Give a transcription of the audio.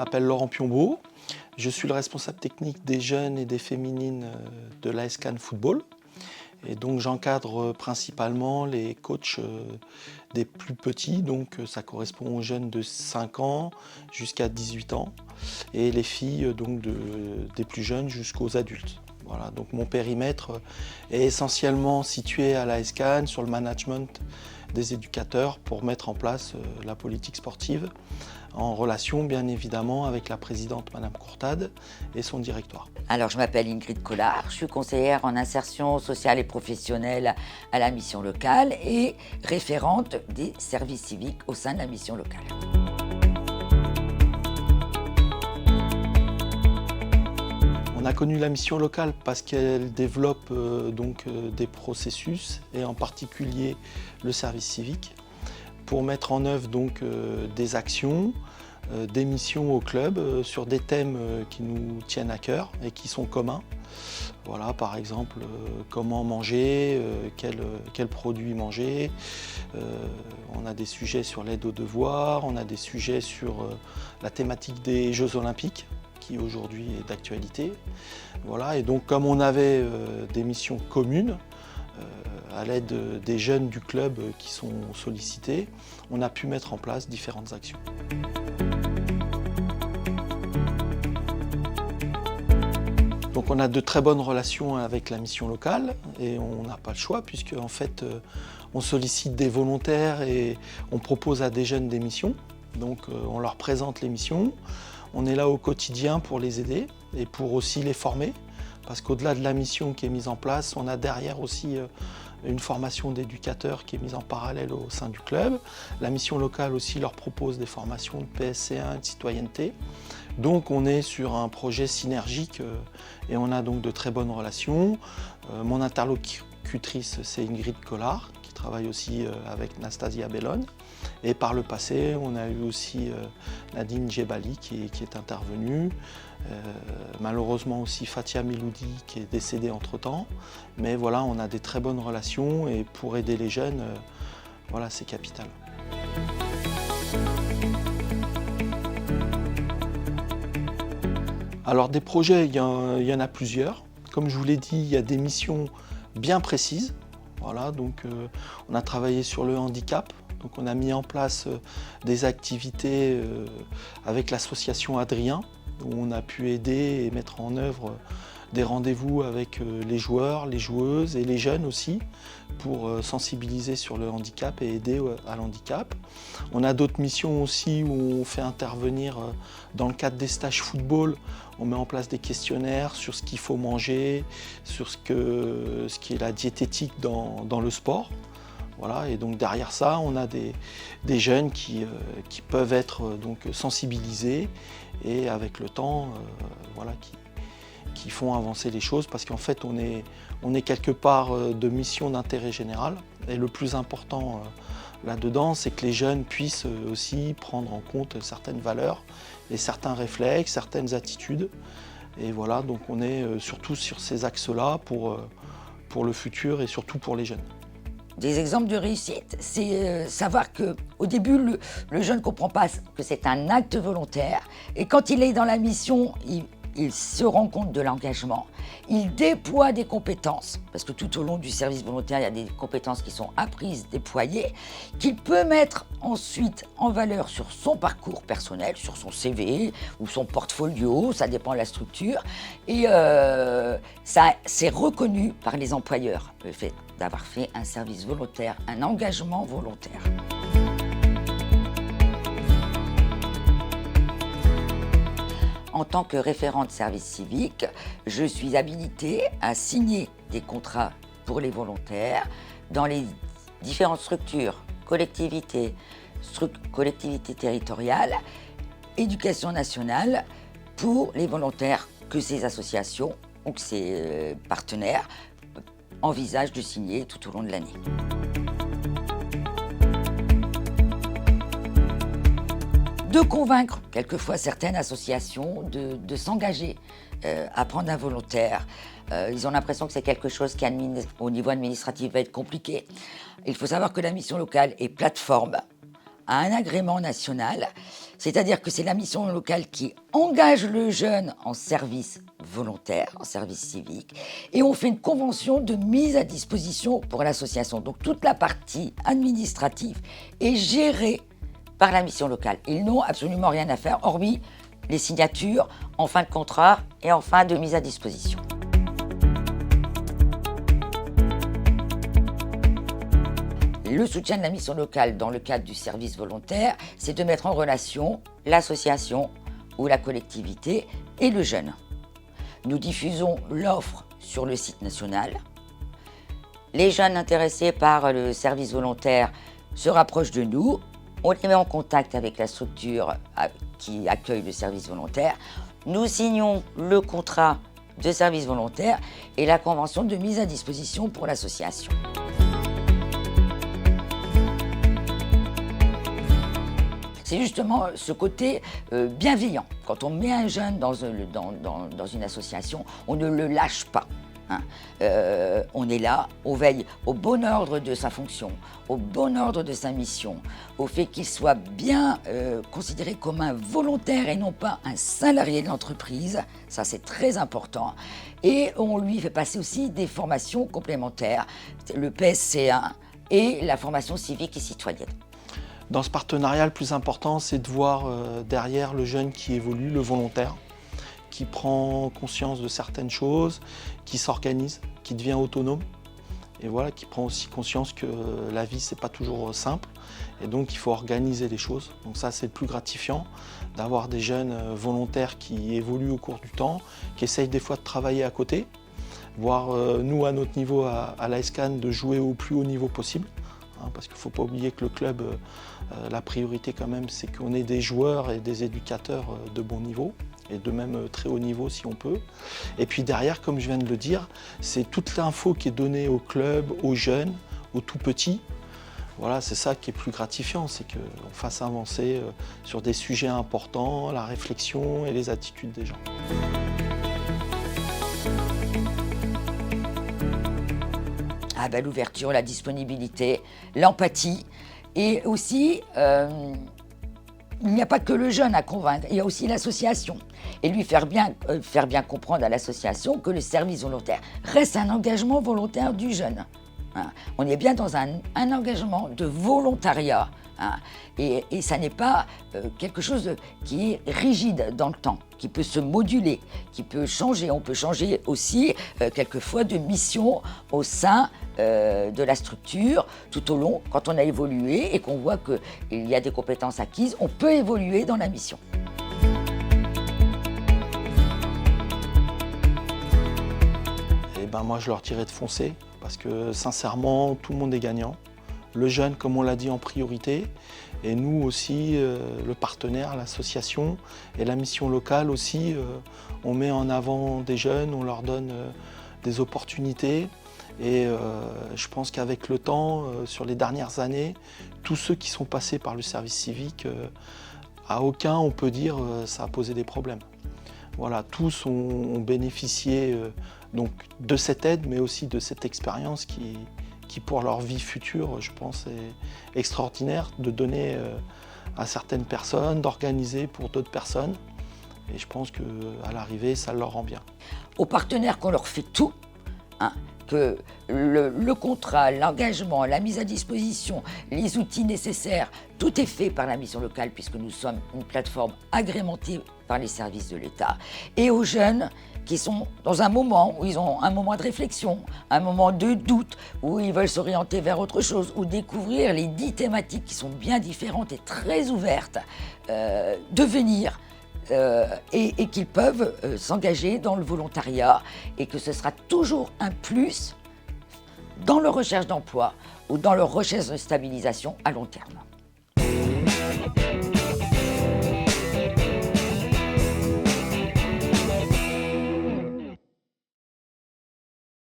m'appelle Laurent Piombo. Je suis le responsable technique des jeunes et des féminines de l'AS Cannes Football. Et donc j'encadre principalement les coachs des plus petits, donc ça correspond aux jeunes de 5 ans jusqu'à 18 ans, et les filles donc des plus jeunes jusqu'aux adultes. Voilà, donc mon périmètre est essentiellement situé à l'AS Cannes sur le management des éducateurs pour mettre en place la politique sportive en relation bien évidemment avec la présidente Madame Courtade et son directoire. Alors je m'appelle Ingrid Collard, je suis conseillère en insertion sociale et professionnelle à la mission locale et référente des services civiques au sein de la mission locale. On a connu la mission locale parce qu'elle développe des processus et en particulier le service civique pour mettre en œuvre des actions, des missions au club sur des thèmes qui nous tiennent à cœur et qui sont communs. Voilà, par exemple, comment manger, quels produits manger. On a des sujets sur l'aide aux devoirs, on a des sujets sur la thématique des Jeux Olympiques, qui aujourd'hui est d'actualité. Voilà, et donc comme on avait des missions communes, à l'aide des jeunes du club qui sont sollicités, on a pu mettre en place différentes actions. Donc on a de très bonnes relations avec la mission locale et on n'a pas le choix puisque en fait on sollicite des volontaires et on propose à des jeunes des missions. Donc on leur présente les missions, on est là au quotidien pour les aider et pour aussi les former. Parce qu'au-delà de la mission qui est mise en place, on a derrière aussi une formation d'éducateurs qui est mise en parallèle au sein du club. La mission locale aussi leur propose des formations de PSC1 et de citoyenneté. Donc on est sur un projet synergique et on a donc de très bonnes relations. Mon interlocutrice, c'est Ingrid Collard, qui travaille aussi avec Nastasia Bellone. Et par le passé, on a eu aussi Nadine Djebali qui est intervenue. Malheureusement aussi Fatia Miloudi qui est décédée entre-temps. Mais voilà, on a des très bonnes relations et pour aider les jeunes, voilà, c'est capital. Alors des projets, il y en a plusieurs. Comme je vous l'ai dit, il y a des missions bien précises. Voilà, donc on a travaillé sur le handicap. Donc on a mis en place des activités avec l'association Adrien, où on a pu aider et mettre en œuvre des rendez-vous avec les joueurs, les joueuses et les jeunes aussi, pour sensibiliser sur le handicap et aider à l'handicap. On a d'autres missions aussi où on fait intervenir dans le cadre des stages football, on met en place des questionnaires sur ce qu'il faut manger, sur ce qui est la diététique dans le sport. Voilà, et donc derrière ça, on a des jeunes qui peuvent être sensibilisés et avec le temps, voilà, qui font avancer les choses parce qu'en fait, on est quelque part de mission d'intérêt général. Et le plus important là-dedans, c'est que les jeunes puissent aussi prendre en compte certaines valeurs et certains réflexes, certaines attitudes. Et voilà, donc on est surtout sur ces axes-là pour le futur et surtout pour les jeunes. Des exemples de réussite, c'est savoir qu'au début, le jeune ne comprend pas que c'est un acte volontaire. Et quand il est dans la mission, il se rend compte de l'engagement. Il déploie des compétences, parce que tout au long du service volontaire, il y a des compétences qui sont apprises, déployées, qu'il peut mettre ensuite en valeur sur son parcours personnel, sur son CV ou son portfolio, ça dépend de la structure. Et ça, c'est reconnu par les employeurs, le fait d'avoir fait un service volontaire, un engagement volontaire. En tant que référente service civique, je suis habilitée à signer des contrats pour les volontaires dans les différentes structures, collectivités territoriales, éducation nationale, pour les volontaires que ces associations ou que ces partenaires envisagent de signer tout au long de l'année. De convaincre quelquefois certaines associations de s'engager à prendre un volontaire. Ils ont l'impression que c'est quelque chose qui, au niveau administratif, va être compliqué. Il faut savoir que la mission locale est plateforme à un agrément national, c'est-à-dire que c'est la mission locale qui engage le jeune en service volontaire, en service civique, et on fait une convention de mise à disposition pour l'association. Donc toute la partie administrative est gérée par la mission locale. Ils n'ont absolument rien à faire, hormis les signatures en fin de contrat et en fin de mise à disposition. Le soutien de la mission locale dans le cadre du service volontaire, c'est de mettre en relation l'association ou la collectivité et le jeune. Nous diffusons l'offre sur le site national. Les jeunes intéressés par le service volontaire se rapprochent de nous. On les met en contact avec la structure qui accueille le service volontaire. Nous signons le contrat de service volontaire et la convention de mise à disposition pour l'association. C'est justement ce côté bienveillant. Quand on met un jeune dans une association, on ne le lâche pas. On est là, on veille au bon ordre de sa fonction, au bon ordre de sa mission, au fait qu'il soit bien considéré comme un volontaire et non pas un salarié de l'entreprise. Ça, c'est très important. Et on lui fait passer aussi des formations complémentaires, le PSC1 et la formation civique et citoyenne. Dans ce partenariat, le plus important, c'est de voir derrière le jeune qui évolue, le volontaire, qui prend conscience de certaines choses, qui s'organise, qui devient autonome, et voilà, qui prend aussi conscience que la vie, c'est pas toujours simple, et donc il faut organiser les choses. Donc ça, c'est le plus gratifiant, d'avoir des jeunes volontaires qui évoluent au cours du temps, qui essayent des fois de travailler à côté, voire nous, à notre niveau, à l'ASCAN, de jouer au plus haut niveau possible. Parce qu'il ne faut pas oublier que le club, la priorité quand même, c'est qu'on ait des joueurs et des éducateurs de bon niveau, et de même très haut niveau si on peut. Et puis derrière, comme je viens de le dire, c'est toute l'info qui est donnée au club, aux jeunes, aux tout petits. Voilà, c'est ça qui est plus gratifiant, c'est qu'on fasse avancer sur des sujets importants, la réflexion et les attitudes des gens. Ah ben, l'ouverture, la disponibilité, l'empathie. Et aussi, il n'y a pas que le jeune à convaincre, il y a aussi l'association. Et lui faire bien comprendre à l'association que le service volontaire reste un engagement volontaire du jeune. On est bien dans un engagement de volontariat. Et ça n'est pas quelque chose qui est rigide dans le temps, qui peut se moduler, qui peut changer. On peut changer aussi quelquefois de mission au sein de la structure tout au long. Quand on a évolué et qu'on voit qu'il y a des compétences acquises, on peut évoluer dans la mission. Et ben moi, je leur dirais de foncer, parce que sincèrement, tout le monde est gagnant. Le jeune, comme on l'a dit, en priorité, et nous aussi, le partenaire, l'association et la mission locale aussi, on met en avant des jeunes, on leur donne des opportunités, et je pense qu'avec le temps, sur les dernières années, tous ceux qui sont passés par le service civique, à aucun, on peut dire, ça a posé des problèmes. Voilà, tous ont bénéficié donc de cette aide, mais aussi de cette expérience qui pour leur vie future, je pense, est extraordinaire, de donner à certaines personnes, d'organiser pour d'autres personnes. Et je pense qu'à l'arrivée, ça leur rend bien. Aux partenaires qu'on leur fait tout, que le contrat, l'engagement, la mise à disposition, les outils nécessaires, tout est fait par la mission locale, puisque nous sommes une plateforme agrémentée par les services de l'État. Et aux jeunes qui sont dans un moment où ils ont un moment de réflexion, un moment de doute, où ils veulent s'orienter vers autre chose, ou découvrir les 10 thématiques qui sont bien différentes et très ouvertes, de venir et qu'ils peuvent s'engager dans le volontariat, et que ce sera toujours un plus dans leur recherche d'emploi ou dans leur recherche de stabilisation à long terme.